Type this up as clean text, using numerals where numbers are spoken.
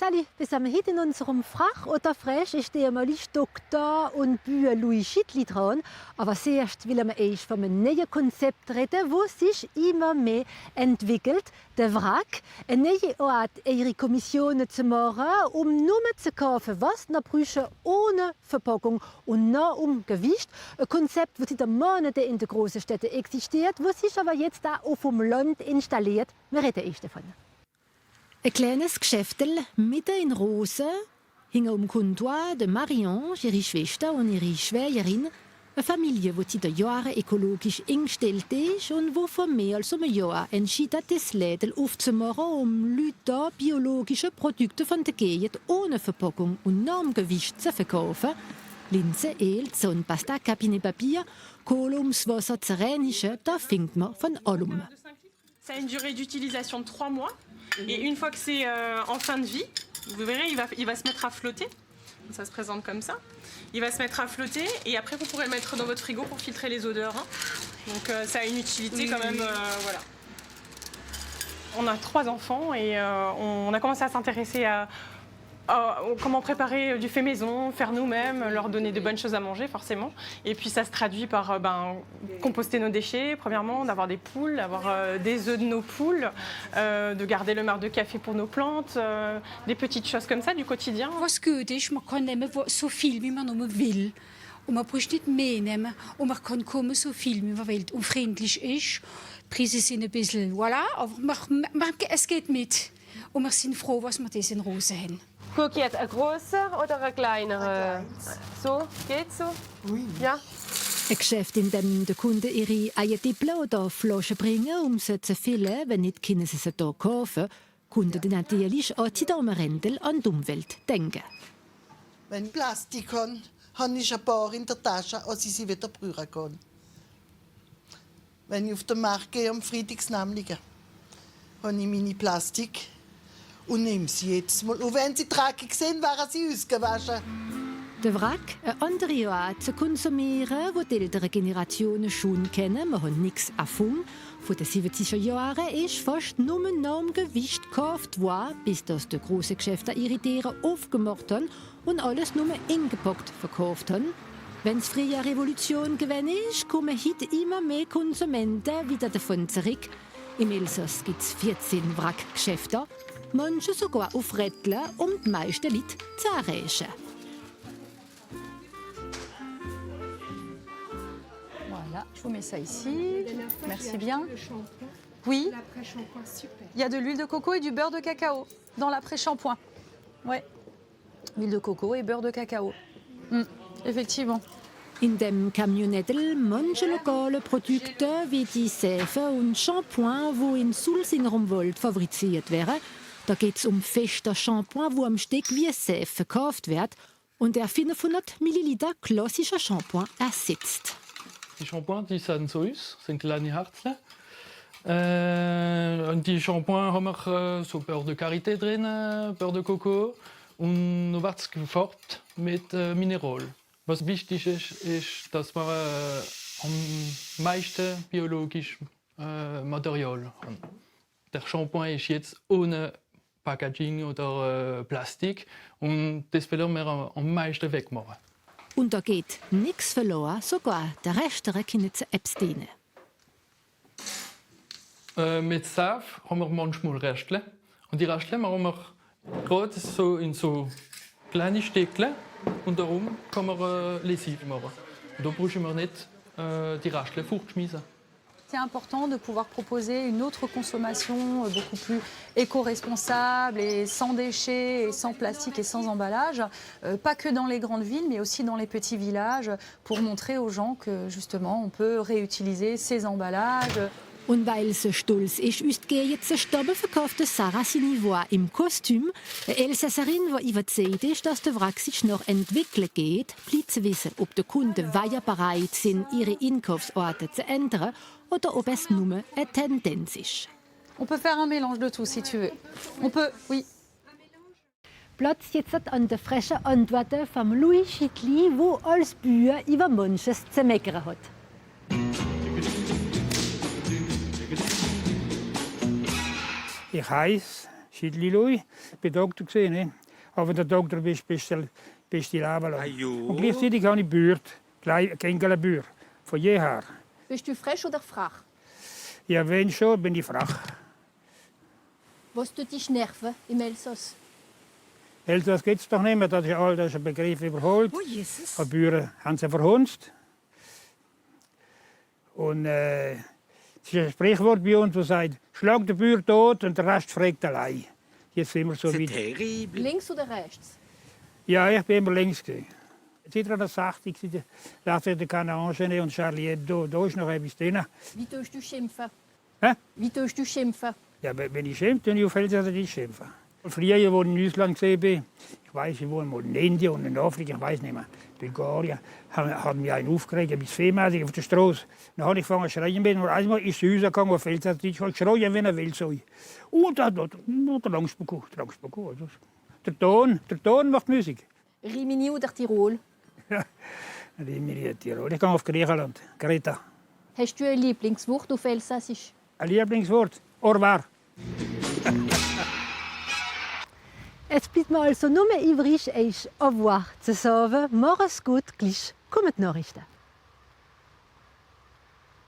Sally, wir sind heute in unserem Fach oder Fresh ist der mal Doktor und Bücher Louis Schittli dran. Aber zuerst will wir erst von einem neuen Konzept reden, das sich immer mehr entwickelt. Der Wrack, eine neue Art, ihre Kommissionen zu machen, um nur zu kaufen, was nach Brüche ohne Verpackung und nur um Gewicht. Ein Konzept, das seit Monaten in den großen Städten existiert, das sich aber jetzt auch auf dem Land installiert. Wir reden erst davon. Ein kleines Geschäftel mitten in Rosen hing am Comptoir de Marion, ihre Schwester und ihre Schwägerin. Eine Familie, die seit Jahren ökologisch eingestellt ist und die vor mehr als einem Jahr entschieden hat, das Lädel aufzumachen, um Leute biologische Produkte von der Gegend ohne Verpackung und Normgewicht zu verkaufen. Linse, Öl, Zahnpasta, Kabinetpapier, Kohle ums Wasser zu reinigen, da findet man von allem. Ça a une durée d'utilisation de 3 mois. Et une fois que c'est en fin de vie, vous verrez, il va se mettre à flotter. Ça se présente comme ça. Il va se mettre à flotter et après vous pourrez le mettre dans votre frigo pour filtrer les odeurs. Hein. Donc ça a une utilité quand même. Voilà. On a 3 enfants et on a commencé à s'intéresser à comment préparer du fait maison, faire nous-mêmes, leur donner de bonnes choses à manger forcément. Et puis ça se traduit par composter nos déchets, premièrement, d'avoir des poules, d'avoir des œufs de nos poules, de garder le marc de café pour nos plantes, des petites choses comme ça du quotidien. Was gut ist, man kann nehmen so viel, wie man nur will. Und man braucht nicht mehr nehmen. Und man kann kommen so viel, wie man will. Und freundlich ist. Die Preise sind ein bisschen, voilà, aber es geht mit. Und wir sind froh, was wir das in Rosen haben. Guck jetzt, ein grosser oder ein kleinerer? So, geht's so? Oui. Ja. Ein Geschäft, in dem die Kunden ihre Eiertippel oder Flaschen bringen, um sie zu füllen. Wenn nicht, können sie sie hier kaufen. Kunden die natürlich auch die Daumenrändel an die Umwelt denken. Wenn ich Plastik habe, habe ich ein paar in der Tasche, als ich sie wieder brauchen kann. Wenn ich auf den Markt gehe am Freitagsnachmittag, habe ich meine Plastik und nehme sie jetzt mal. Und wenn sie dreckig sind, werden sie ausgewaschen. Der Wrack, eine andere Art zu konsumieren, die die älteren Generationen schon kennen. Wir haben nichts erfunden. Von den 70er Jahren ist fast nur Normgewicht gekauft worden, bis das die grossen Geschäfte ihre Tiere aufgemacht haben und alles nur eingepackt verkauft haben. Wenn es früher Revolution gewesen ist, kommen heute immer mehr Konsumenten wieder davon zurück. Im Elsass gibt es 14 Wrackgeschäfte, manche sogar auf Rädle, um die meisten Leute zu erreichen. Voilà, je vous mets ça ici. Merci bien. Oui, il y a de l'huile de coco et du beurre de cacao dans l'après-shampoing. Ouais, huile de coco et beurre de cacao. Effectivement. In dem Kamionettel manche lokale Produkte wie die Seife und Shampoing, die in Sulzinrumwald fabriziert werden. Da geht es um fester Shampoing, wo am Stück wie Seife verkauft wird und der 500 Milliliter klassischer Shampoing ersetzt. Die Shampoings die sind so aus, sind kleine Herzchen. Und die Shampoings haben wir so Beurre de Karité drin, Beurre de Coco und noch was gefärbt mit Mineral. Was wichtig ist, dass wir am meisten biologisch Material haben. Der Shampoing ist jetzt ohne Packaging oder Plastik und das wollen wir am meisten wegmachen. Und da geht nichts verloren, sogar der Rest können zu Apps dienen. Mit Seife haben wir manchmal Restchen. Und die Restchen machen wir gerade so in so kleine Stückchen. Und darum kann man Lessive machen. Und da brauchen wir nicht die Restchen fortschmeißen. C'est important de pouvoir proposer une autre consommation beaucoup plus éco-responsable et sans déchets, et sans plastique et sans emballage, pas que dans les grandes villes, mais aussi dans les petits villages, pour montrer aux gens que justement on peut réutiliser ces emballages. Und weil sie stolz ist, uns die jetzt zusammen verkaufte Sarah Sinivois im Kostüm. Eine Elsasserin, die überzeugt ist, dass der Wrack sich noch entwickeln geht, bleibt zu wissen, ob die Kunden weiter bereit sind, ihre Einkaufsorte zu ändern oder ob es nur eine Tendenz ist. On peut faire un mélange de tout si tu veux. On peut, oui. Platz jetzt an der frischen Antworten von Louis Schittli, wo als Bücher über manches zu meckern hat. Ich heiße Schiedli lui, bin Doktor gesehen, ne? Aber wenn der Doktor bist du die Leben lang. Und gleichzeitig habe ich Bürd, Gängele Bür, von jeher. Bist du frisch oder frach? Ja, wenn schon, bin ich frach. Was tut dich nerven im Elsass? Elsass gibt es doch nicht mehr, das ist ein Begriff überholt. Oh, Jesus. Die Bauern haben sie verhunzt. Und es ist ein Sprichwort bei uns, das sagt, schlag den Bauer tot und der Rest fragt allein. Jetzt sind wir so weit. Links oder rechts? Ja, ich bin immer links gewesen. Seit er das sagt, ich lasse den Kanane und Charlie Hebdo, da ist noch etwas drin. Wie tust du schimpfen? Hä? Wie tust du schimpfen? Ja, wenn ich schimpfe, dann auf Elsass schimpfen. Früher, als ich in Ausland war, ich weiß, ich wohne in Indien und in Afrika, ich weiß nicht mehr, Bulgarien, hat mich einen aufgeregt, bis viermäßig auf der Straße. Dann habe ich angefangen zu schreien, und einmal ist es rausgegangen auf Elsass, ich habe geschrien wie ein Wildsau. Und dann hat er Angst bekommen. Der Ton macht Musik. Rimini oder Tirol? Rimini, Tirol. Ich gehe auf Griechenland, Kreta. Hast du ein Lieblingswort auf Elsassisch? Ein Lieblingswort? Au revoir. Es bleibt mir also nur übrig, euch au revoir zu sagen. Mach es gut, gleich kommen die Nachrichten.